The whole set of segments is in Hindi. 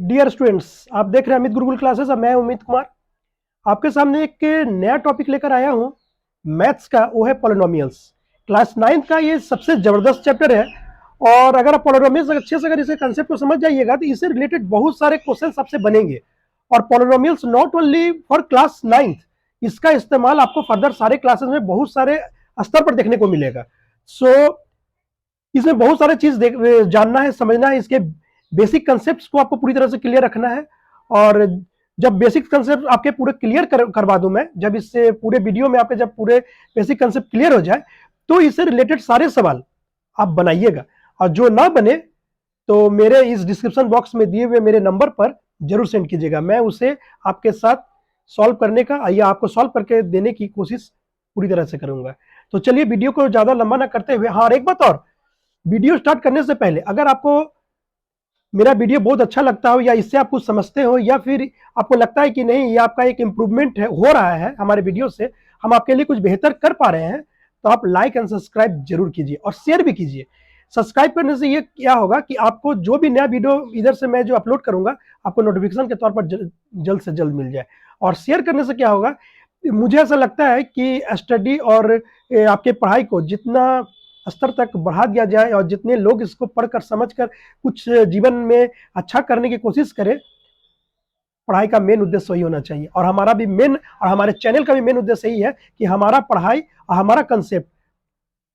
डियर स्टूडेंट्स, आप देख रहे हैं अमित गुरुकुल क्लासेस और मैं अमित कुमार आपके सामने एक नया टॉपिक लेकर आया हूं मैथ्स का। वो है पॉलिनोमियल्स। क्लास 9 का ये सबसे जबरदस्त चैप्टर है। और अगर आप पॉलिनोमियल्स अच्छे से अगर इसे कंसेप्ट को समझ जाइएगा तो इससे रिलेटेड बहुत सारे क्वेश्चंस आपसे बनेंगे। और polynomials not only for class 9, इसका इस्तेमाल आपको फर्दर सारे क्लासेस में बहुत सारे स्तर पर देखने को मिलेगा। सो इसमें बहुत सारे चीज जानना है, समझना है। इसके बेसिक कंसेप्ट को आपको पूरी तरह से क्लियर रखना है। और जब बेसिक कंसेप्ट आपके पूरे क्लियर करवा दूं मैं, जब इससे पूरे वीडियो में आपके जब पूरे बेसिक कंसेप्ट क्लियर हो जाए तो इससे रिलेटेड सारे सवाल आप बनाइएगा। और जो ना बने तो मेरे इस डिस्क्रिप्शन बॉक्स में दिए हुए मेरे नंबर पर जरूर सेंड कीजिएगा। मैं उसे आपके साथ सॉल्व करने का या आपको सॉल्व करके देने की कोशिश पूरी तरह से करूंगा। तो चलिए वीडियो को ज्यादा लंबा ना करते हुए, हाँ, और एक बात और, वीडियो स्टार्ट करने से पहले अगर आपको मेरा वीडियो बहुत अच्छा लगता हो या इससे आप कुछ समझते हो या फिर आपको लगता है कि नहीं ये आपका एक इंप्रूवमेंट है, हो रहा है हमारे वीडियो से, हम आपके लिए कुछ बेहतर कर पा रहे हैं, तो आप लाइक एंड सब्सक्राइब जरूर कीजिए और शेयर भी कीजिए। सब्सक्राइब करने से ये क्या होगा कि आपको जो भी नया वीडियो इधर से मैं जो अपलोड करूंगा आपको नोटिफिकेशन के तौर पर जल्द से जल्द मिल जाए। और शेयर करने से क्या होगा, मुझे ऐसा लगता है कि स्टडी और आपके पढ़ाई को जितना स्तर तक बढ़ा दिया जाए और जितने लोग इसको पढ़कर समझकर कुछ जीवन में अच्छा करने की कोशिश करें, पढ़ाई का मेन उद्देश्य वही होना चाहिए। और हमारा भी मेन और हमारे चैनल का भी मेन उद्देश्य यही है कि हमारा पढ़ाई और हमारा कंसेप्ट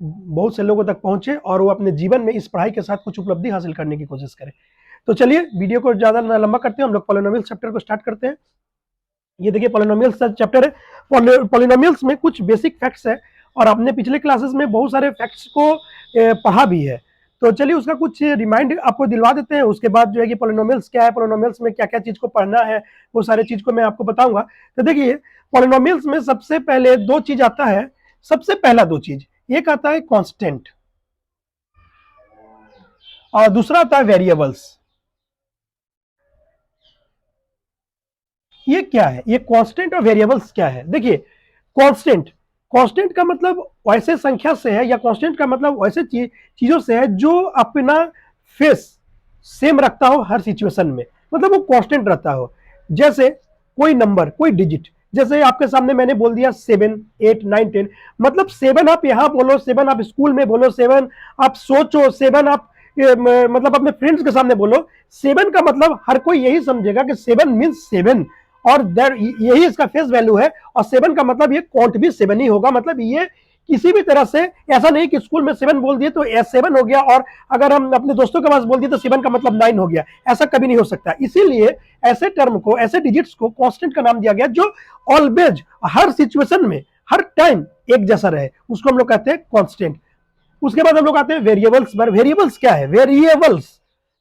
बहुत से लोगों तक पहुंचे और वो अपने जीवन में इस पढ़ाई के साथ कुछ उपलब्धि हासिल करने की कोशिश करें। तो चलिए वीडियो को ज्यादा लंबा करते हैं, हम लोग पॉलिनोमियल्स चैप्टर को स्टार्ट करते हैं। ये देखिए पॉलिनोमियल्स चैप्टर है। पॉलिनोमियल्स में कुछ बेसिक फैक्ट्स है और आपने पिछले क्लासेस में बहुत सारे फैक्ट्स को पढ़ा भी है। तो चलिए उसका कुछ रिमाइंड आपको दिलवा देते हैं। उसके बाद जो है कि पॉलिनोमियल्स क्या है, पॉलिनोमियल्स में क्या क्या चीज को पढ़ना है, वो सारे चीज को मैं आपको बताऊंगा। तो देखिए पॉलिनोमियल्स में सबसे पहले दो चीज आता है। सबसे पहला दो चीज, एक आता है कांस्टेंट और दूसरा आता है वेरिएबल्स। ये क्या है, ये कांस्टेंट और वेरिएबल्स क्या है? देखिए कांस्टेंट, कांस्टेंट का मतलब वैसे संख्या से है या कांस्टेंट का मतलब वैसे चीजों से है जो अपना फेस सेम रखता हो हर सिचुएशन में, मतलब वो कांस्टेंट रहता हो। जैसे कोई नंबर, कोई डिजिट, जैसे आपके सामने मैंने बोल दिया 7 8 9 10, मतलब 7 आप यहां बोलो, 7 आप स्कूल में बोलो, 7 आप सोचो, 7 आप मतलब अपने फ्रेंड्स के सामने बोलो, 7 का मतलब हर कोई यही समझेगा कि 7 मीन्स 7 और यही इसका फेस वैल्यू है। और 7 का मतलब ये काउंट भी 7 ही होगा, मतलब ये किसी भी तरह से ऐसा नहीं कि स्कूल में 7 बोल दिए तो 7 हो गया और अगर हम अपने दोस्तों के पास बोल दिए तो 7 का मतलब 9 हो गया, ऐसा कभी नहीं हो सकता। इसीलिए ऐसे टर्म को, ऐसे डिजिट्स को कांस्टेंट का नाम दिया गया जो ऑलवेज, हर सिचुएशन में, हर टाइम एक जैसा रहे, उसको हम लोग कहते हैं कांस्टेंट। उसके बाद हम लोग आते हैं वेरिएबल्स पर। वेरिएबल्स क्या है? वेरिएबल्स,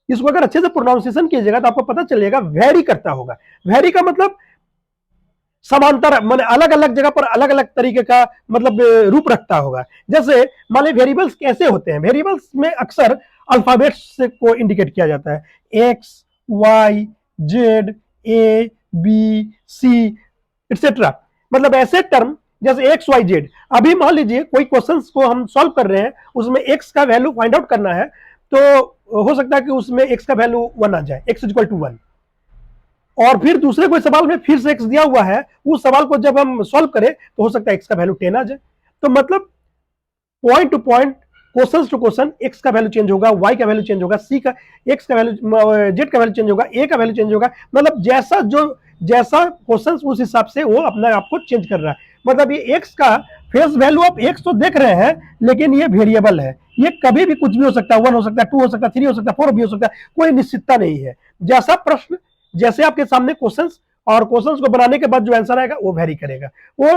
इसको अगर अच्छे से प्रोनाउंसिएशन कीजिएगा तो आपको पता चलेगा वेरी करता होगा। वेरी का मतलब समांतर, माने अलग अलग जगह पर अलग अलग तरीके का मतलब रूप रखता होगा। जैसे मान लीजिए वेरिएबल्स कैसे होते हैं, वेरिएबल्स में अक्सर अल्फाबेट्स को इंडिकेट किया जाता है, X Y Z A B C etcetera, मतलब ऐसे टर्म जैसे एक्स वाई जेड। अभी मान लीजिए कोई क्वेश्चंस को हम सॉल्व कर रहे हैं, उसमें एक्स का वैल्यू फाइंड आउट करना है, तो हो सकता है कि उसमें एक्स का वैल्यू 1 आ जाए, एक्स इक्वल टू 1। और फिर दूसरे कोई सवाल में फिर से एक्स दिया हुआ है, उस सवाल को जब हम सॉल्व करें तो हो सकता है एक्स का वैल्यू 10 आ जाए। तो मतलब point to point, question to question X का वैल्यू चेंज होगा, वाई का वैल्यू चेंज होगा, सी का, एक्स का वैल्यू, जेड का वैल्यू चेंज होगा, ए का वैल्यू चेंज होगा। मतलब जैसा क्वेश्चन उस हिसाब से वो अपने आप को चेंज कर रहा है। मतलब ये एक्स का फेस वैल्यू आप एक्स तो देख रहे हैं, लेकिन ये वेरिएबल है, ये कभी भी कुछ भी हो सकता है, 1 हो सकता है, 2 हो सकता है, 3 हो सकता है, 4 भी हो सकता है, कोई निश्चितता नहीं है। जैसा प्रश्न, जैसे आपके सामने क्वेश्चंस, और क्वेश्चंस को बनाने के बाद जो आंसर आएगा वो वेरी करेगा, वो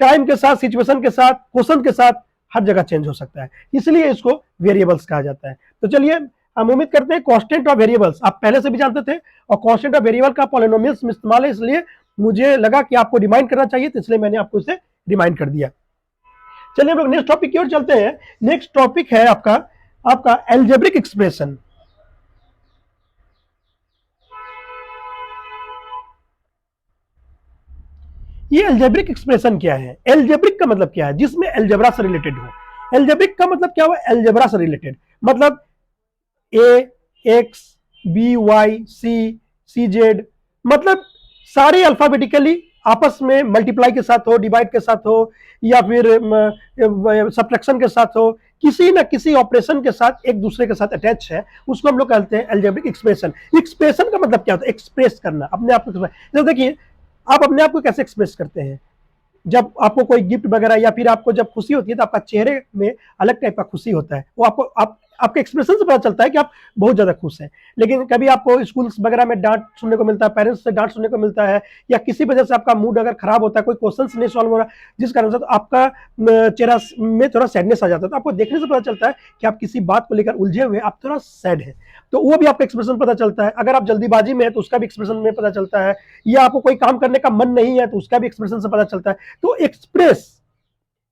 टाइम के साथ, सिचुएशन के साथ, क्वेश्चन के साथ हर जगह चेंज हो सकता है, इसलिए इसको वेरिएबल्स कहा जाता है। तो चलिए हम उम्मीद करते हैं कांस्टेंट और वेरिएबल्स आप पहले से भी जानते थे, और कांस्टेंट और वेरिएबल का पॉलिनोमियल्स में इस्तेमाल है, इसलिए मुझे लगा कि आपको रिमाइंड करना चाहिए, तो इसलिए मैंने आपको इसे रिमाइंड कर दिया। चलिए हम लोग नेक्स्ट टॉपिक की ओर चलते हैं। नेक्स्ट टॉपिक है आपका आपका एल्जेब्रिक एक्सप्रेशन। ये एल्जेब्रिक एक्सप्रेशन क्या है? एल्जेब्रिक का मतलब क्या है? जिसमें एल्जेब्रा से रिलेटेड हो। एल्जेब्रिक का मतलब क्या हुआ? एल्जेब्रा से रिलेटेड, मतलब A X B Y C CZ, मतलब सारे अल्फाबेटिकली आपस में मल्टीप्लाई के साथ हो, डिवाइड के साथ हो, या फिर सब्ट्रैक्शन के साथ हो, किसी ना किसी ऑपरेशन के साथ एक दूसरे के साथ अटैच है, उसको हम लोग कहते हैं अलजेब्रिक एक्सप्रेशन। एक्सप्रेशन का मतलब क्या होता है? एक्सप्रेस करना, अपने आप को। जैसे देखिए, आप अपने आप को कैसे एक्सप्रेस करते हैं? जब आपको कोई गिफ्ट वगैरह, या फिर आपको जब खुशी होती है, तो आपका चेहरे में अलग टाइप का खुशी होता है, वो आपको आपके एक्सप्रेशन से पता चलता है कि आप बहुत ज्यादा खुश हैं। लेकिन कभी आपको स्कूल्स वगैरह में डांट सुनने को मिलता है, पेरेंट्स से डांट सुनने को मिलता है, या किसी वजह से आपका मूड अगर खराब होता है, कोई क्वेश्चन नहीं सॉल्व हो रहा, जिस कारण से तो आपका चेहरा में थोड़ा सैडनेस आ जाता है, तो आपको देखने से पता चलता है कि आप किसी बात को लेकर उलझे हुए, आप थोड़ा सैड है, तो वो भी आपका एक्सप्रेशन पता चलता है। अगर आप जल्दीबाजी में है तो उसका भी एक्सप्रेशन में पता चलता है, या आपको कोई काम करने का मन नहीं है तो उसका भी एक्सप्रेशन से पता चलता है। तो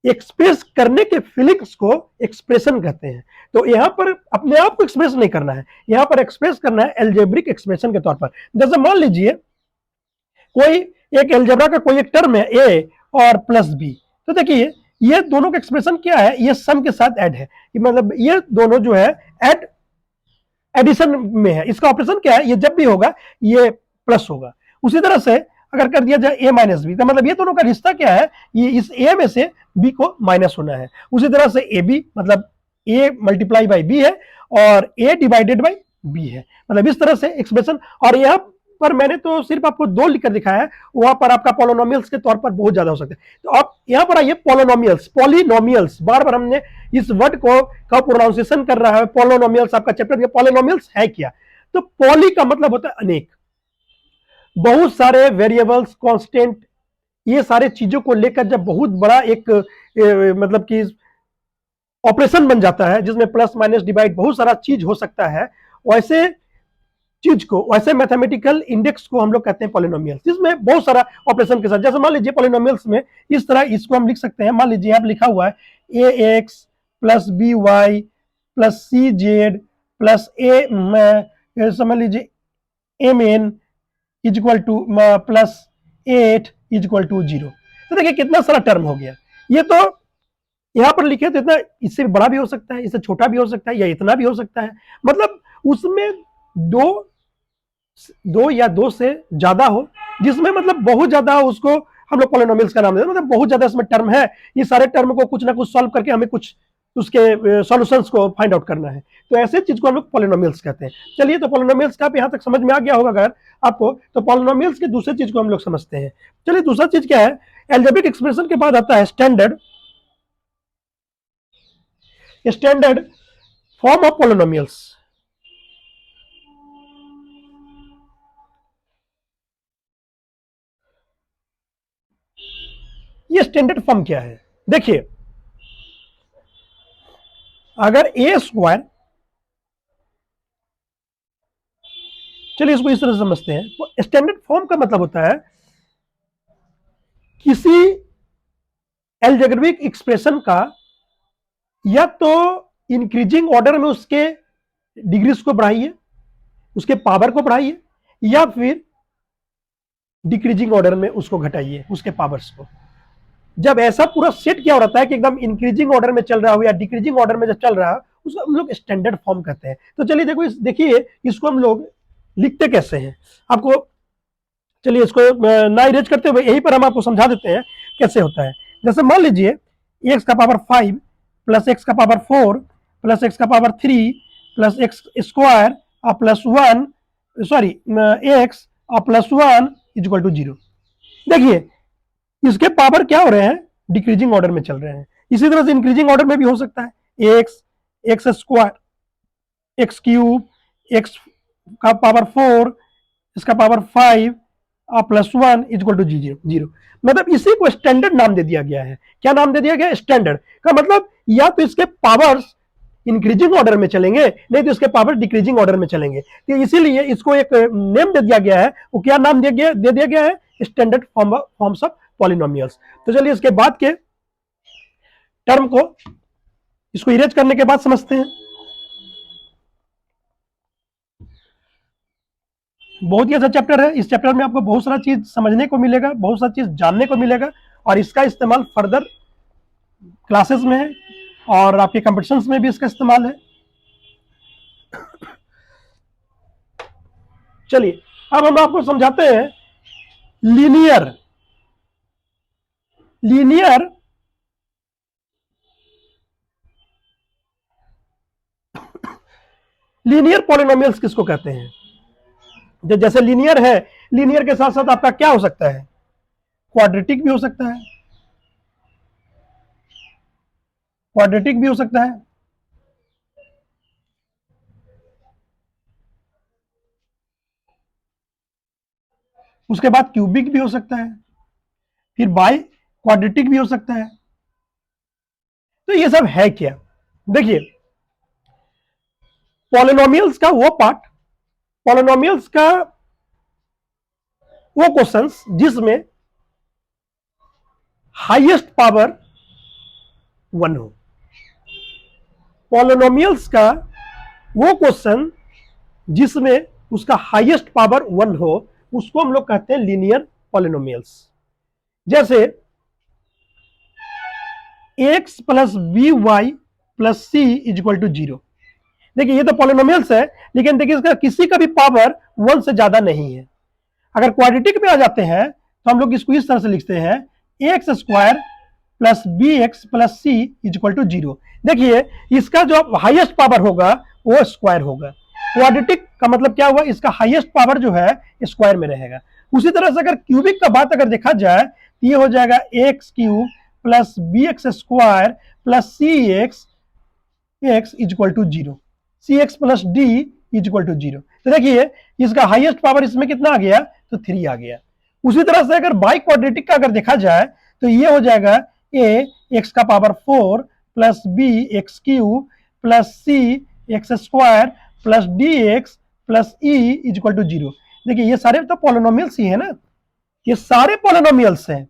एक्सप्रेस करने के फीलिंग्स को एक्सप्रेशन कहते हैं। तो यहां पर अपने आप को एक्सप्रेस नहीं करना है, यहां पर एक्सप्रेस करना है एल्जेब्रिक एक्सप्रेशन के तौर पर। जैसे मान लीजिए कोई एक एल्जेब्रा का कोई एक टर्म है ए और प्लस बी, तो देखिए ये दोनों का एक्सप्रेशन क्या है? ये सम के साथ ऐड है, कि मतलब ये दोनों जो है ऐड एडिशन में है। इसका ऑपरेशन क्या है? ये जब भी होगा ये प्लस होगा। उसी तरह से अगर कर दिया जाए ए माइनस बी, तो मतलब ये दोनों का रिश्ता क्या है? ये इस ए में से बी को माइनस होना है। उसी तरह से ए बी मतलब ए मल्टीप्लाई बाई बी है, और ए डिवाइडेड बाई बी है। मतलब इस तरह से एक्सप्रेशन। और यहाँ पर मैंने तो सिर्फ आपको दो लिखकर दिखाया है, वहां पर आपका पॉलिनोमियल्स के तौर पर बहुत ज्यादा हो सकता है। तो आप यहां पर आइए, पॉलिनोमियल्स बार बार हमने इस वर्ड को का प्रोनाउंसिएशन कर रहा है। पॉलिनोमियल्स आपका चैप्टर, पॉलिनोमियल्स है क्या? तो पॉली का मतलब होता है अनेक, बहुत सारे वेरिएबल्स, कांस्टेंट, ये सारे चीजों को लेकर जब बहुत बड़ा एक मतलब कि ऑपरेशन बन जाता है, जिसमें प्लस माइनस डिवाइड बहुत सारा चीज हो सकता है, वैसे चीज को, वैसे मैथमेटिकल इंडेक्स को हम लोग कहते हैं पॉलिनोमियल्स, जिसमें बहुत सारा ऑपरेशन के साथ। जैसे मान लीजिए पॉलिनोमियल्स में इस तरह इसको हम लिख सकते हैं। मान लीजिए आप लिखा हुआ है A X plus B Y plus C Z plus A समझ लीजिए M N is equal to plus 8 is equal to 0। तो देखिए कितना सारा टर्म हो गया। ये तो यहां पर लिखे तो इतना, इससे बड़ा भी हो सकता है, इससे छोटा भी हो सकता है, या इतना भी हो सकता है। मतलब उसमें दो दो या दो से ज्यादा हो, जिसमें मतलब बहुत ज्यादा हो, उसको हम लोग पॉलिनोमियल्स का नाम देते हैं। मतलब बहुत ज्यादा इसमें टर्म है, ये सारे टर्म को कुछ ना कुछ सॉल्व करके हमें कुछ उसके सॉल्यूशंस को फाइंड आउट करना है। तो ऐसे चीज को हम लोग पॉलिनोमियल्स कहते हैं। चलिए, तो पॉलिनोमियल्स का यहां तक समझ में आ गया होगा अगर आपको, तो पॉलिनोमियल्स के दूसरे चीज को हम लोग समझते हैं। चलिए, दूसरा चीज क्या है? एल्जेब्रिक एक्सप्रेशन के बाद आता है स्टैंडर्ड फॉर्म ऑफ पॉलिनोमियल्स। ये स्टैंडर्ड फॉर्म क्या है? देखिए, अगर ए स्क्वायर, चलिए इसको इस तरह से समझते हैं। तो स्टैंडर्ड फॉर्म का मतलब होता है किसी एल्जेब्रिक एक्सप्रेशन का या तो इंक्रीजिंग ऑर्डर में उसके डिग्रीज को बढ़ाइए, उसके पावर को बढ़ाइए, या फिर डिक्रीजिंग ऑर्डर में उसको घटाइए, उसके पावर्स को। जब ऐसा पूरा सेट क्या हो रहा है कि एकदम इंक्रीजिंग ऑर्डर में चल रहा हो या डिक्रीजिंग ऑर्डर में जब चल रहा है, उसको हम लोग स्टैंडर्ड फॉर्म कहते हैं। तो चलिए देखो, देखिए इसको हम लोग लिखते कैसे हैं आपको। चलिए इसको ना इरेज करते हुए यहीं पर हम आपको समझा देते हैं कैसे होता है। जैसे मान लीजिए एक्स का पावर 5 प्लस एक्स का पावर 4 प्लस एक्स का पावर 3 प्लस एक्स स्क्वायर और प्लस 1, सॉरी एक्स और प्लस 1 इज इक्वल टू 0। देखिए इसके पावर क्या हो रहे हैं? डिक्रीजिंग ऑर्डर में चल रहे हैं। इसी तरह से इंक्रीजिंग ऑर्डर में भी हो सकता है। X, x square, x cube, x का पावर 4, इसका पावर 5 और प्लस 1 इज इक्वल टू 0। मतलब इसी को स्टैंडर्ड नाम दे दिया गया है। क्या नाम दे दिया गया? स्टैंडर्ड का मतलब या तो इसके पावर्स इंक्रीजिंग ऑर्डर में चलेंगे, नहीं तो इसके पावर डिक्रीजिंग ऑर्डर में चलेंगे। तो इसीलिए इसको एक नेम दे दिया गया है। वो क्या नाम दे दिया गया है? Standard forms of polynomials. तो चलिए इसके बाद के टर्म को, इसको इरेज करने के बाद समझते हैं। बहुत ही अच्छा चैप्टर है। इस चैप्टर में आपको बहुत सारा चीज समझने को मिलेगा, बहुत सारा चीज जानने को मिलेगा, और इसका इस्तेमाल फर्दर क्लासेस में है और आपके कंपटीशंस में भी इसका इस्तेमाल है। चलिए अब हम आपको समझाते हैं लीनियर लीनियर लीनियर पॉलिनोमियल्स किसको कहते हैं? जैसे लीनियर है, लीनियर के साथ साथ आपका क्या हो सकता है? क्वाड्रेटिक भी हो सकता है, क्वाड्रेटिक भी हो सकता है, उसके बाद क्यूबिक भी हो सकता है, फिर बाई क्वाड्रेटिक भी हो सकता है। तो ये सब है क्या? देखिए, पॉलिनोमियल्स का वो पार्ट, पॉलिनोमियल्स का वो क्वेश्चंस जिसमें हाईएस्ट पावर 1 हो, पॉलिनोमियल्स का वो क्वेश्चन जिसमें उसका हाईएस्ट पावर 1 हो, उसको हम लोग कहते हैं लीनियर पॉलिनोमियल्स। जैसे x plus B Y plus C is equal to 0। देखिए ये तो पॉलिनोमियल्स है, लेकिन देखिए इसका किसी का भी पावर 1 से ज्यादा नहीं है। अगर क्वाड्रेटिक में आ जाते हैं तो हम लोग इसको इस तरह से लिखते हैं X square plus B X plus C is equal to 0। देखिए इसका जो हाईएस्ट पावर होगा वो स्क्वायर होगा। क्वाड्रेटिक का मतलब क्या हुआ? इसका हाईएस्ट पावर जो है स्क्वायर में रहेगा। उसी तरह से अगर क्यूबिक का बात अगर देखा जाए तो ये हो जाएगा X cube plus B X square plus C X X is equal to 0, C X plus D is equal to 0। तो देखिए इसका हाईएस्ट पावर इसमें कितना आ गया? तो 3 आ गया। उसी तरह से अगर बाई क्वाड्रेटिक का अगर देखा जाए तो ये हो जाएगा ए एक्स का power 4 plus B X cube plus C X square plus D X plus E is equal to 0। देखिए ये सारे तो पॉलिनोमियल्स ही है ना, ये सारे पॉलिनोमियल्स हैं।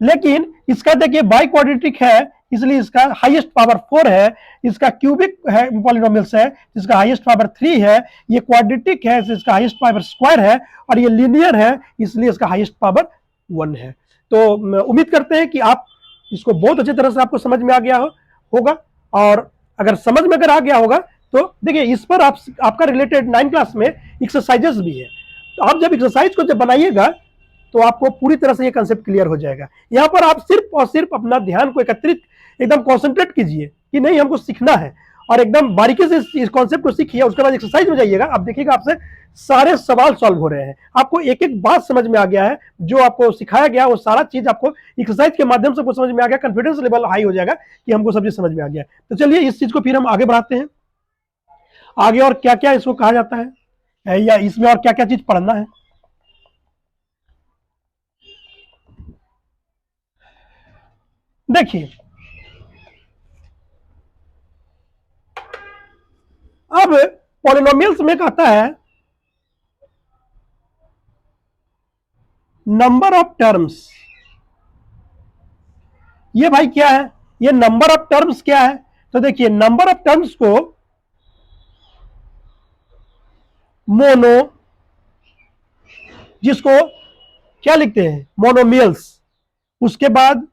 लेकिन इसका देखिए बाई क्वाड्रेटिक है, इसलिए इसका हाईएस्ट पावर 4 है। इसका क्यूबिक है पॉलिनोमियल्स है, जिसका हाईएस्ट पावर 3 है। ये क्वाड्रेटिक है, इसका हाईएस्ट पावर स्क्वायर है। और ये लीनियर है, इसलिए इसका हाईएस्ट पावर 1 है। तो उम्मीद करते हैं कि आप इसको बहुत अच्छी तरह से आपको समझ में आ गया होगा। और अगर समझ में अगर आ गया होगा तो देखिए इस पर आपका रिलेटेड 9 क्लास में एक्सरसाइजेस भी है। तो आप जब एक्सरसाइज को जब बनाइएगा तो आपको पूरी तरह से ये कंसेप्ट क्लियर हो जाएगा। यहाँ पर आप सिर्फ और सिर्फ अपना ध्यान को एकत्रित एकदम कॉन्सेंट्रेट कीजिए कि नहीं हमको सीखना है, और एकदम बारीकी से इस कॉन्सेप्ट को सीखिए। उसके बाद एक्सरसाइज में जाइएगा, आप देखिएगा आपसे सारे सवाल सॉल्व हो रहे हैं। आपको एक एक बात समझ में आ गया है, जो आपको सिखाया गया वो सारा चीज आपको एक्सरसाइज के माध्यम से समझ में आ गया। कॉन्फिडेंस लेवल हाई हो जाएगा कि हमको सब चीज समझ में आ गया। तो चलिए इस चीज को फिर हम आगे बढ़ाते हैं। आगे और क्या क्या इसको कहा जाता है, या इसमें और क्या क्या चीज पढ़ना है। देखिए अब पॉलिनोमियल्स में कहता है नंबर ऑफ टर्म्स। ये भाई क्या है? ये नंबर ऑफ टर्म्स क्या है? तो देखिए नंबर ऑफ टर्म्स को मोनो, जिसको क्या लिखते हैं? मोनोमियल्स। उसके बाद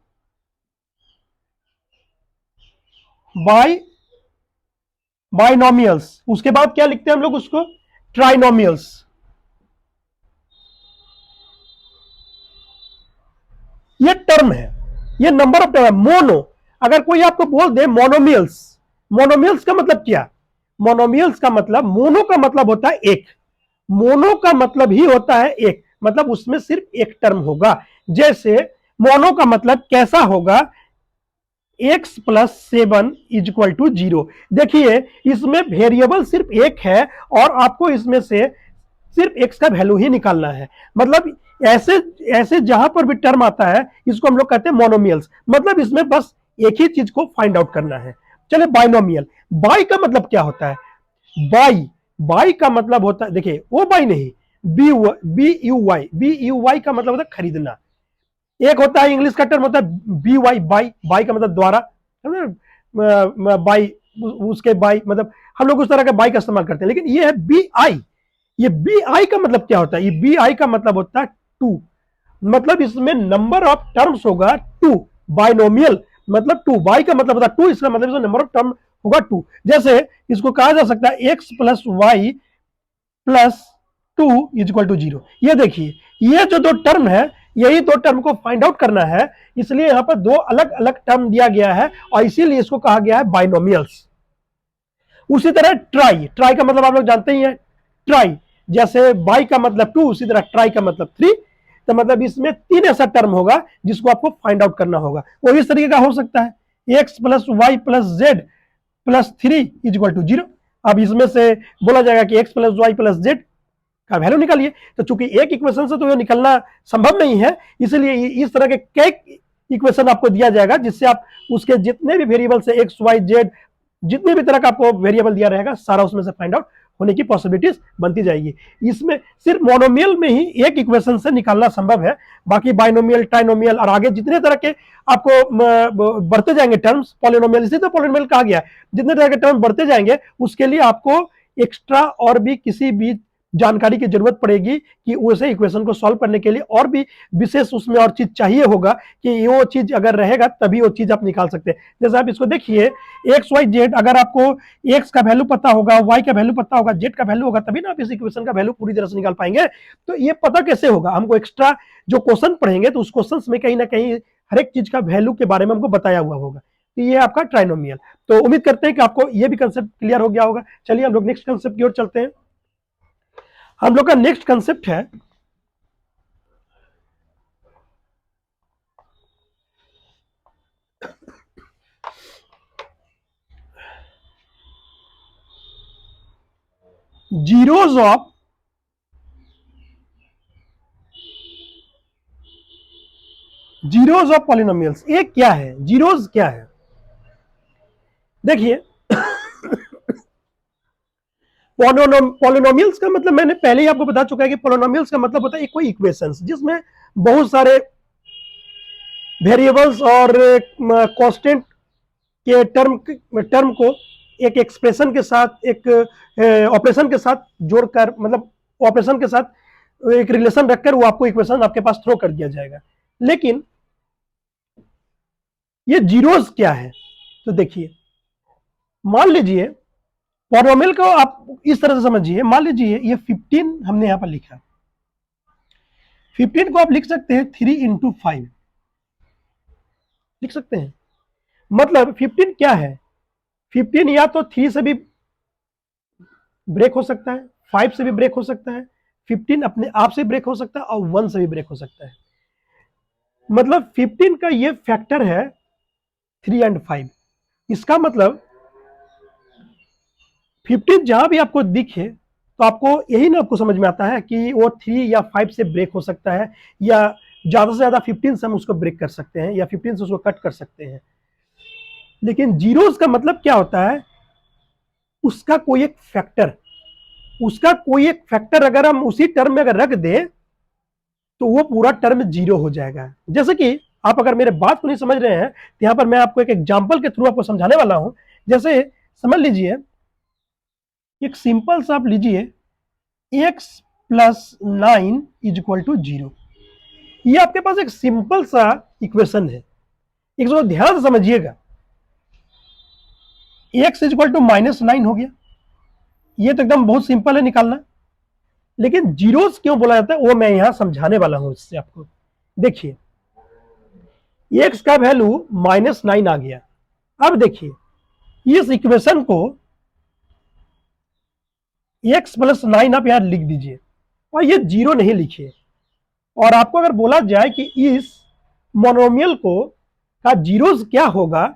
बाइनोमियल्स। उसके बाद क्या लिखते हैं हम लोग उसको? ट्राइनोमियल्स। ये टर्म है, ये नंबर ऑफ टर्म है। मोनो, अगर कोई आपको बोल दे मोनोमियल्स, मोनोमियल्स का मतलब क्या? मोनोमियल्स का मतलब, मोनो का मतलब होता है एक, मोनो का मतलब ही होता है एक, मतलब उसमें सिर्फ एक टर्म होगा। जैसे मोनो का मतलब कैसा होगा? x plus 7 is equal to 0। देखिए इसमें वेरिएबल सिर्फ एक है और आपको इसमें से सिर्फ x का वैल्यू ही निकालना है। मतलब ऐसे ऐसे जहां पर भी टर्म आता है इसको हम लोग कहते हैं मोनोमियल्स। मतलब इसमें बस एक ही चीज को फाइंड आउट करना है। चले बाइनोमियल। बाई का मतलब क्या होता है? बाई का मतलब होता है, देखिए वो बाई नहीं, बी यू वाई का मतलब होता है खरीदना। एक होता है इंग्लिश का टर्म होता है बी वाई, बाई का मतलब द्वारा, बाई, उसके बाई, मतलब हम लोग उस तरह का बाई का इस्तेमाल करते हैं। लेकिन ये है बी आई। ये बी आई का मतलब क्या होता है? ये बी आई का मतलब होता है टू। मतलब इसमें नंबर ऑफ टर्म्स होगा टू। बाइनोमियल मतलब टू, बाई का मतलब होता है टू, इसका मतलब नंबर ऑफ टर्म होगा टू। जैसे इसको कहा जा सकता है X plus Y plus 2 is equal to 0। ये देखिए, ये जो दो टर्म है, यही दो टर्म को फाइंड आउट करना है, इसलिए यहां पर दो अलग अलग टर्म दिया गया है और इसीलिए इसको कहा गया है बाइनोमियल्स। उसी तरह ट्राई, ट्राई का मतलब आप लोग जानते ही हैं, ट्राई, जैसे बाई का मतलब 2, उसी तरह ट्राई का मतलब 3। तो मतलब इसमें 3 ऐसा टर्म होगा जिसको आपको फाइंड आउट करना होगा। वो इस तरीके का हो सकता है, X plus Y plus Z plus 3 is equal to 0। अब इसमें से बोला जाएगा कि X plus Y plus Z का वैल्यू निकालिए। तो चूंकि एक इक्वेशन से तो ये निकलना संभव नहीं है, इसलिए इस तरह के कई इक्वेशन आपको दिया जाएगा जिससे आप उसके जितने भी वेरिएबल से एक्स वाई जेड, जितने भी तरह का आपको वेरिएबल दिया रहेगा, सारा उसमें से फाइंड आउट होने की पॉसिबिलिटीज बनती जाएगी। इसमें सिर्फ मोनोमियल में ही एक इक्वेशन से निकालना संभव है, बाकी बाइनोमियल, ट्राइनोमियल और आगे जितने तरह के आपको बढ़ते जाएंगे टर्म्स, पॉलिनोमियल, इसी तो पॉलिनोमियल कहा गया है, जितने तरह के टर्म बढ़ते जाएंगे उसके लिए आपको एक्स्ट्रा और भी किसी भी जानकारी की जरूरत पड़ेगी कि उसे इक्वेशन को सॉल्व करने के लिए और भी विशेष उसमें और चीज चाहिए होगा कि वो चीज अगर रहेगा तभी वो चीज आप निकाल सकते हैं। जैसे आप इसको देखिए, एक्स वाई जेड, अगर आपको एक्स का वैल्यू पता होगा, वाई का वैल्यू पता होगा, जेड का वैल्यू होगा, तभी ना आप इस इक्वेशन का वैल्यू पूरी तरह से निकाल पाएंगे। तो ये पता कैसे होगा? हमको एक्स्ट्रा जो क्वेश्चन पढ़ेंगे तो उस क्वेश्चन में कहीं ना कहीं हर एक चीज का वैल्यू के बारे में हमको बताया हुआ होगा। तो ये आपका ट्राइनोमियल। तो उम्मीद करते हैं कि आपको ये भी कंसेप्ट क्लियर हो गया होगा। चलिए हम लोग नेक्स्ट कंसेप्ट की ओर चलते हैं। हम लोग का नेक्स्ट कंसेप्ट है जीरोज ऑफ पॉलिनोमियल्स। ये क्या है? जीरोज क्या है? देखिए, पॉलिनोमियल्स का मतलब मैंने पहले ही आपको बता चुका है कि पॉलिनोमियल्स का मतलब होता है कोई इक्वेशंस जिसमें बहुत सारे वेरिएबल्स और कांस्टेंट के टर्म को एक एक्सप्रेशन के साथ, एक ऑपरेशन के साथ जोड़कर, मतलब ऑपरेशन के साथ एक रिलेशन रखकर वो आपको इक्वेशन आपके पास थ्रो कर दिया जाएगा। लेकिन ये जीरोज क्या है? तो देखिए, मान लीजिए पॉलिनोमियल को आप इस तरह से समझिए, मान लीजिए ये 15 हमने यहां पर लिखा, 15 को आप लिख सकते हैं 3 इंटू 5 लिख सकते हैं। मतलब 15 क्या है? 15 या तो 3 से भी ब्रेक हो सकता है, 5 से भी ब्रेक हो सकता है, 15 अपने आप से ब्रेक हो सकता है और 1 से भी ब्रेक हो सकता है। मतलब 15 का ये फैक्टर है 3 एंड 5। इसका मतलब 15 जहां भी आपको दिखे तो आपको यही ना आपको समझ में आता है कि वो 3 या 5 से ब्रेक हो सकता है, या ज्यादा से ज्यादा 15 से हम उसको ब्रेक कर सकते हैं, या 15 से उसको कट कर सकते हैं। लेकिन जीरोस का मतलब क्या होता है? उसका कोई एक फैक्टर, उसका कोई एक फैक्टर अगर हम उसी टर्म में अगर रख दे तो वो पूरा टर्म जीरो हो जाएगा। जैसे कि आप अगर मेरे बात को नहीं समझ रहे हैं तो यहां पर मैं आपको एक एग्जांपल के थ्रू आपको समझाने वाला हूं। जैसे समझ लीजिए, एक सिंपल सा आप लीजिए, x plus 9 is equal to 0। ये आपके पास एक सिंपल सा इक्वेशन है, एक जो ध्यान से समझिएगा। x इज इक्वल टू -9 हो गया, ये तो एकदम बहुत सिंपल है निकालना। लेकिन जीरोस क्यों बोला जाता है वो मैं यहां समझाने वाला हूं इससे आपको। देखिए, x का वैल्यू -9 आ गया। अब देखिए, इस इक्वेशन को x प्लस 9 आप यहां लिख दीजिए और ये जीरो नहीं लिखिए। और आपको अगर बोला जाए कि इस मोनोमियल को का जीरोस क्या होगा,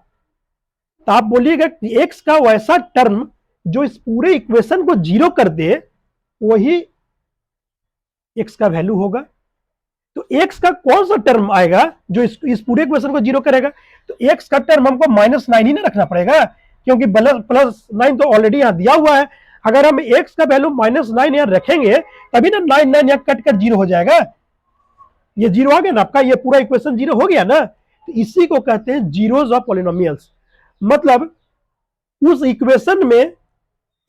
तो आप बोलिएगा कि x का वैसा टर्म जो इस पूरे इक्वेशन को जीरो कर दे वही x का वैल्यू होगा। तो x का कौन सा टर्म आएगा जो इस पूरे इक्वेशन को जीरो करेगा? तो x का टर्म हमको -9 ही ना रखना पड़ेगा, क्योंकि प्लस 9 तो ऑलरेडी यहां दिया हुआ है। अगर हम x का वैल्यू -9 यहां रखेंगे तभी ना 9 यहां कट कर जीरो हो जाएगा। ये जीरो आ गया ना आपका, ये पूरा इक्वेशन जीरो हो गया ना। तो इसी को कहते हैं जीरोज ऑफ पॉलिनोमियल्स। मतलब उस इक्वेशन में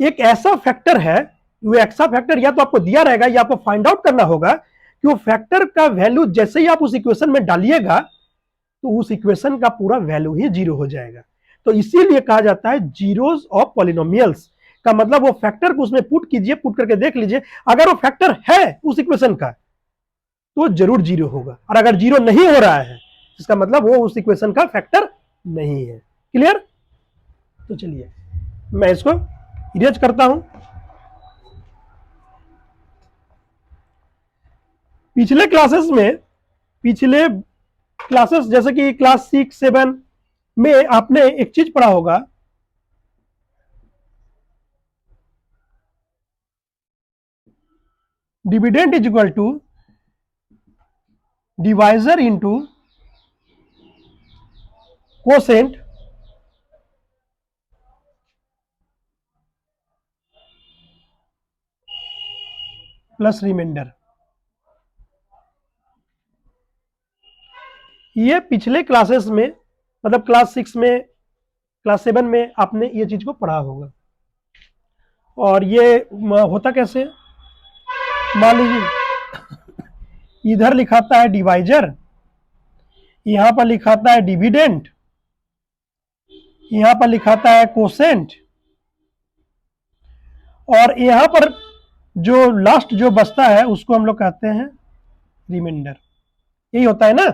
एक ऐसा फैक्टर है, वो ऐसा फैक्टर या तो आपको दिया रहेगा या आपको फाइंड आउट करना होगा कि वो फैक्टर का वैल्यू जैसे ही आप उस इक्वेशन में डालिएगा तो उस इक्वेशन का पूरा वैल्यू ही जीरो हो जाएगा। तो इसीलिए कहा जाता है जीरोज ऑफ पॉलिनोमियल्स। का मतलब वो फैक्टर को उसमें पुट कीजिए, पुट करके देख लीजिए, अगर वो फैक्टर है उस इक्वेशन का तो जरूर जीरो होगा, और अगर जीरो नहीं हो रहा है इसका मतलब वो उस इक्वेशन का फैक्टर नहीं है। क्लियर? तो चलिए मैं इसको इरेज करता हूं। पिछले क्लासेस जैसे कि क्लास 6-7 में आपने एक चीज पढ़ा होगा, dividend is equal to divisor into quotient plus remainder. ये पिछले क्लासेस में मतलब क्लास 6 में, क्लास 7 में आपने ये चीज को पढ़ा होगा। और ये होता कैसे, मान लीजिए इधर लिखाता है डिवाइजर, यहां पर लिखाता है डिविडेंड, यहां पर लिखाता है कोसेंट, और यहां पर जो लास्ट जो बचता है उसको हम लोग कहते हैं रिमाइंडर। यही होता है ना।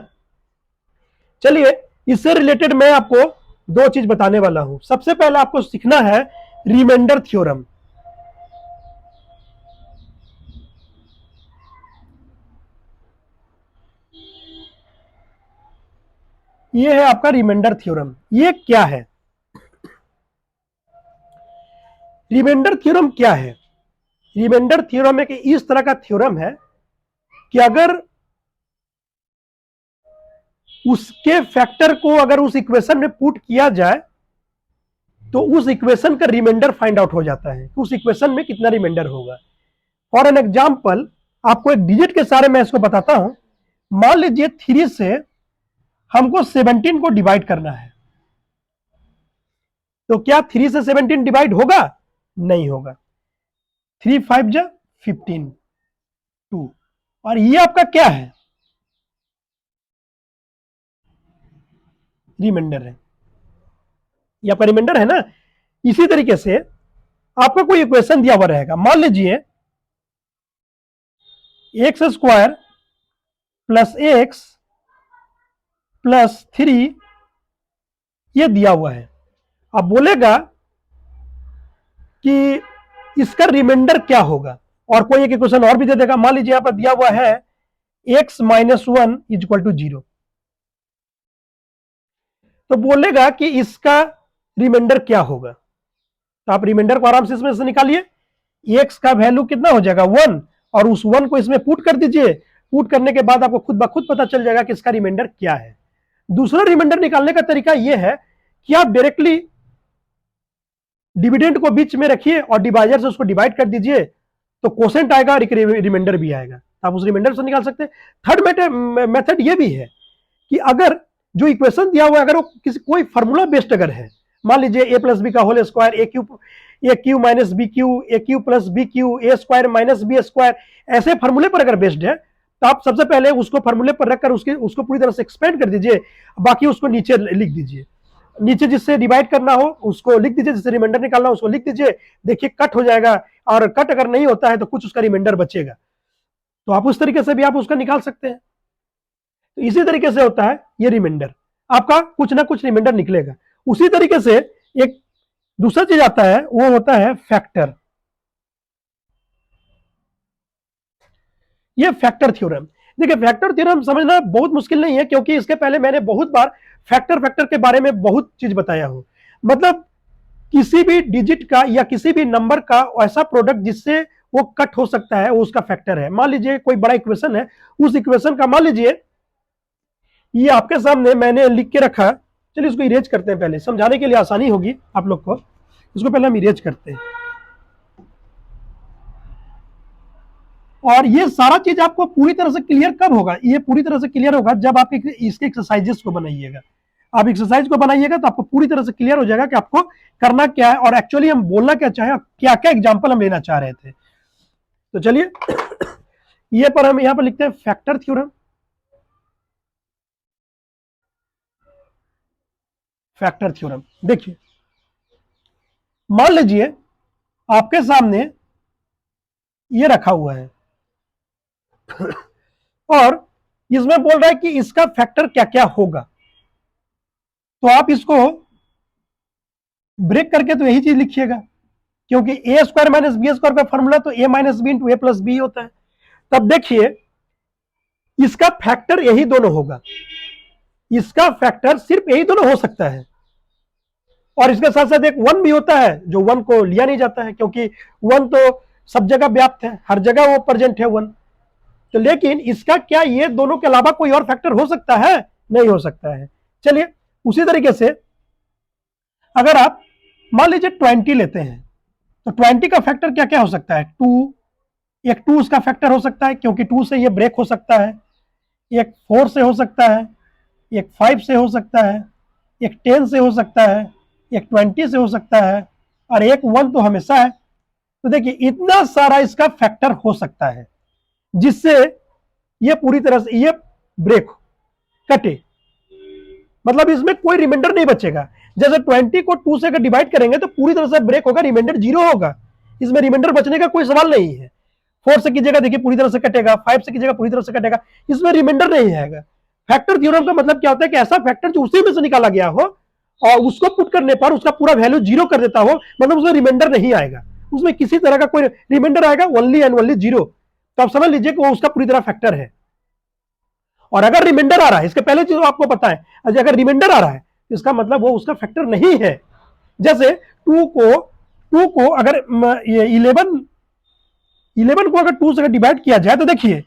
चलिए इससे रिलेटेड मैं आपको दो चीज बताने वाला हूं। सबसे पहले आपको सीखना है रिमाइंडर थ्योरम। ये है आपका रिमाइंडर थ्योरम। ये क्या है? रिमाइंडर थ्योरम क्या है? रिमाइंडर थ्योरम एक इस तरह का थ्योरम है कि अगर उसके फैक्टर को अगर उस इक्वेशन में पुट किया जाए तो उस इक्वेशन का रिमाइंडर फाइंड आउट हो जाता है, उस इक्वेशन में कितना रिमाइंडर होगा। फॉर एन एग्जाम्पल आपको एक डिजिट के सारे मैं इसको बताता हूं। मान लीजिए 3 से हमको 17 को डिवाइड करना है, तो क्या 3 से 17 डिवाइड होगा? नहीं होगा। 3 5 जा 15 2, और ये आपका क्या है? रिमाइंडर है, ये आपका रिमाइंडर है ना। इसी तरीके से आपका कोई इक्वेशन दिया हुआ रहेगा, मान लीजिए x square plus x plus 3 ये दिया हुआ है। अब बोलेगा कि इसका रिमाइंडर क्या होगा, और कोई एक इक्वेशन और भी दे देगा। मान लीजिए यहां पर दिया हुआ है x minus 1 is equal to 0, तो बोलेगा कि इसका रिमाइंडर क्या होगा। तो आप रिमाइंडर को आराम से इसमें से निकालिए। x का वैल्यू कितना हो जाएगा 1, और उस 1 को इसमें पुट कर दीजिए। पुट करने के बाद आपको खुद ब खुद पता चल जाएगा कि इसका रिमाइंडर क्या है। दूसरा रिमाइंडर निकालने का तरीका यह है कि आप डायरेक्टली डिविडेंड को बीच में रखिए और डिवाइजर से उसको डिवाइड कर दीजिए, तो कोसेंट आएगा और रिमाइंडर भी आएगा। आप उस रिमाइंडर से निकाल सकते हैं। थर्ड मेथड ये भी है कि अगर जो इक्वेशन दिया हुआ है अगर वो किसी कोई फार्मूला बेस्ड अगर है, मान लीजिए ए प्लस बी का होल स्क्वायर, ए क्यू माइनस बी क्यू, ए क्यू प्लस बी क्यू, ए स्क्वायर माइनस बी स्क्वायर, ऐसे फार्मूले पर अगर बेस्ड है तो आप सबसे पहले उसको फार्मूले पर रखकर उसको पूरी तरह से एक्सपेंड कर दीजिए, बाकी उसको नीचे लिख दीजिए। नीचे जिससे डिवाइड करना हो उसको लिख दीजिए, जिससे रिमाइंडर निकालना हो उसको लिख दीजिए। देखिए कट हो जाएगा, और कट अगर नहीं होता है तो कुछ उसका रिमाइंडर बचेगा, तो आप उस तरीके से भी आप उसका निकाल सकते हैं। तो इसी तरीके से होता है ये रिमाइंडर, आपका कुछ ना कुछ रिमाइंडर निकलेगा। उसी तरीके से एक दूसरा चीज आता है, वो होता है फैक्टर। ये फैक्टर थ्योरम। देखिए फैक्टर थ्योरम समझना बहुत मुश्किल नहीं है, क्योंकि इसके पहले मैंने बहुत बार फैक्टर के बारे में बहुत चीज बताया हूं। मतलब किसी भी डिजिट का या किसी भी नंबर का ऐसा प्रोडक्ट जिससे वो कट हो सकता है वो उसका फैक्टर है। मान लीजिए कोई बड़ा इक्वेशन है, उस इक्वेशन का मान लीजिए ये आपके सामने मैंने लिख के रखा। चलिए इसको इरेज करते हैं, पहले समझाने के लिए आसानी होगी आप लोग को। इसको पहले हम इरेज करते हैं, और ये सारा चीज आपको पूरी तरह से क्लियर कब होगा? ये पूरी तरह से क्लियर होगा जब आप इसके एक्सरसाइजेस को बनाइएगा। आप एक्सरसाइज को बनाइएगा तो आपको पूरी तरह से क्लियर हो जाएगा कि आपको करना क्या है, और एक्चुअली हम बोलना क्या चाहे, क्या क्या एग्जाम्पल हम लेना चाह रहे थे। तो चलिए ये पर हम यहां पर लिखते हैं फैक्टर थ्योरम। फैक्टर थ्योरम देखिए, मान लीजिए आपके सामने ये रखा हुआ है और इसमें बोल रहा है कि इसका फैक्टर क्या क्या होगा। तो आप इसको ब्रेक करके तो यही चीज लिखिएगा, क्योंकि ए स्क्वायर माइनस बी स्क्वायर का फॉर्मूला तो ए माइनस बी इंटू ए प्लस बी होता है। तब देखिए इसका फैक्टर यही दोनों होगा, इसका फैक्टर सिर्फ यही दोनों हो सकता है। और इसके साथ साथ एक वन भी होता है, जो वन को लिया नहीं जाता है, क्योंकि वन तो सब जगह व्याप्त है, हर जगह वो प्रेजेंट है वन। तो लेकिन इसका क्या ये दोनों के अलावा कोई और फैक्टर हो सकता है? नहीं हो सकता है। चलिए उसी तरीके से अगर आप मान लीजिए 20 लेते हैं, तो 20 का फैक्टर क्या क्या हो सकता है? 2, एक 2 उसका फैक्टर हो सकता है, क्योंकि 2 से ये ब्रेक हो सकता है। एक 4 से हो सकता है, एक 5 से हो सकता है, एक 10 से हो सकता है, एक 20 से हो सकता है, और एक 1 तो हमेशा है। तो देखिए इतना सारा इसका फैक्टर हो सकता है, जिससे ये पूरी तरह से ये ब्रेक कटे, मतलब इसमें कोई रिमाइंडर नहीं बचेगा। जैसे 20 को 2 से अगर डिवाइड करेंगे तो पूरी तरह से ब्रेक होगा, रिमाइंडर 0 होगा, इसमें रिमाइंडर बचने का कोई सवाल नहीं है। 4 से कीजिएगा देखिए पूरी तरह से कटेगा, 5 से कीजिएगा पूरी तरह से कटेगा, इसमें रिमाइंडर नहीं आएगा। फैक्टर थ्योरम का मतलब क्या होता है कि ऐसा फैक्टर जो उसी में से निकाला गया हो और उसको पुट करने पर उसका पूरा वैल्यू 0 कर देता हो, मतलब उसमें रिमाइंडर नहीं आएगा, उसमें किसी तरह का कोई रिमाइंडर आएगा ओनली एंड ओनली 0। तो आप समझ लीजिए कि वो उसका पूरी तरह फैक्टर है। और अगर रिमाइंडर आ रहा है, इसके पहले चीज आपको पता है, अगर रिमाइंडर आ रहा है इसका मतलब वो उसका फैक्टर नहीं है। जैसे 2 को अगर 11 को अगर 2 से डिवाइड किया जाए तो देखिए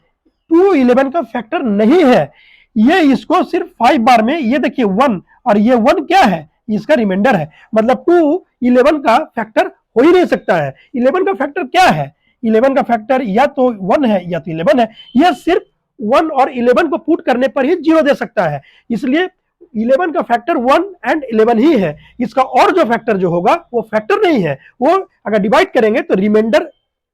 2 11 का फैक्टर नहीं है, ये इसको सिर्फ 5 बार में, ये देखिए 1, और ये 1 क्या है? इसका रिमाइंडर है, मतलब 2 11 का फैक्टर हो ही नहीं सकता है। 11 का फैक्टर क्या है? 11 का फैक्टर या तो 1 है या तो 11 है। यह सिर्फ 1 और 11 को पुट करने पर ही 0 दे सकता है, इसलिए 11 का फैक्टर 1 एंड 11 ही है। इसका और जो फैक्टर जो होगा वो फैक्टर नहीं है, वो अगर डिवाइड करेंगे तो रिमाइंडर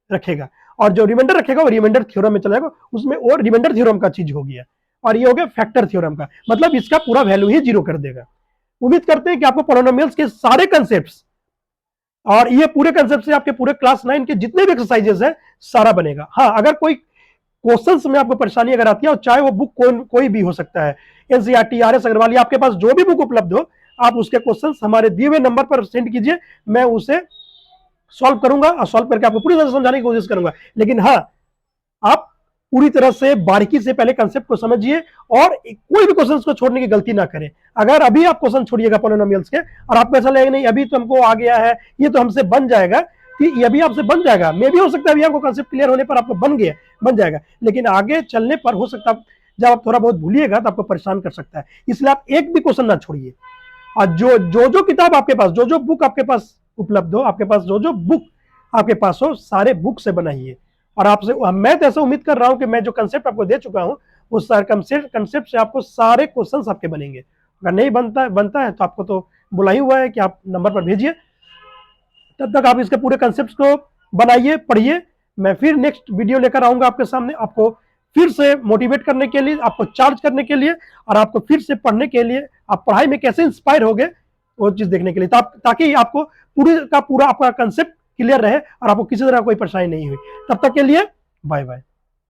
रखेगा, और जो रिमाइंडर रखेगा वो रिमाइंडर थ्योरम में चला जाएगा, उसमें और रिमाइंडर थ्योरम का चीज हो गया, और ये हो गया फैक्टर थ्योरम का, मतलब इसका पूरा वैल्यू ही 0 कर देगा। उम्मीद करते हैं कि आपको पॉलिनोमियल्स के सारे कंसेप्ट्स और ये पूरे कंसेप्ट से आपके पूरे क्लास 9 के जितने भी एक्सरसाइजेस है सारा बनेगा। हाँ, अगर कोई क्वेश्चंस में आपको परेशानी अगर आती है, और चाहे वो बुक कोई भी हो सकता है, एनसीईआरटी, आरएस अग्रवाल, आपके पास जो भी बुक उपलब्ध हो, आप उसके क्वेश्चंस हमारे दिए हुए नंबर पर सेंड कीजिए, मैं उसे सॉल्व करूंगा और सॉल्व करके आपको पूरी तरह से समझाने की कोशिश करूंगा। लेकिन हाँ, आप पूरी तरह से बारीकी से पहले कंसेप्ट को समझिए और कोई भी क्वेश्चन को छोड़ने की गलती ना करें। अगर अभी आप क्वेश्चन छोड़िएगा पॉलिनोमियल्स के और आपको ऐसा लगेगा नहीं अभी तो हमको आ गया है, ये तो हमसे बन जाएगा, कि ये भी आपसे बन जाएगा, मे भी हो सकता है अभी आपको कंसेप्ट क्लियर होने पर आपको बन जाएगा, लेकिन आगे चलने पर हो सकता है जब आप थोड़ा बहुत भूलिएगा तो आपको परेशान कर सकता है। इसलिए आप एक भी क्वेश्चन ना छोड़िए, और जो किताब आपके पास, जो बुक आपके पास उपलब्ध हो, आपके पास जो बुक आपके पास हो, सारे बुक से बनाइए। और आपसे मैं तो ऐसा उम्मीद कर रहा हूं कि मैं जो कंसेप्ट आपको दे चुका हूं उस सारे कंसेप्ट से आपको सारे क्वेश्चंस आपके बनेंगे। अगर नहीं बनता है तो आपको तो बुला ही हुआ है कि आप नंबर पर भेजिए, तब तक आप इसके पूरे कंसेप्ट को बनाइए, पढ़िए। मैं फिर नेक्स्ट वीडियो लेकर आऊंगा आपके सामने, आपको फिर से मोटिवेट करने के लिए, आपको चार्ज करने के लिए, और आपको फिर से पढ़ने के लिए, आप पढ़ाई में कैसे इंस्पायर हो गए वो चीज देखने के लिए, ताकि आपको पूरा आपका कंसेप्ट क्लियर रहे और आपको किसी तरह कोई परेशानी नहीं हुई। तब तक के लिए बाय बाय।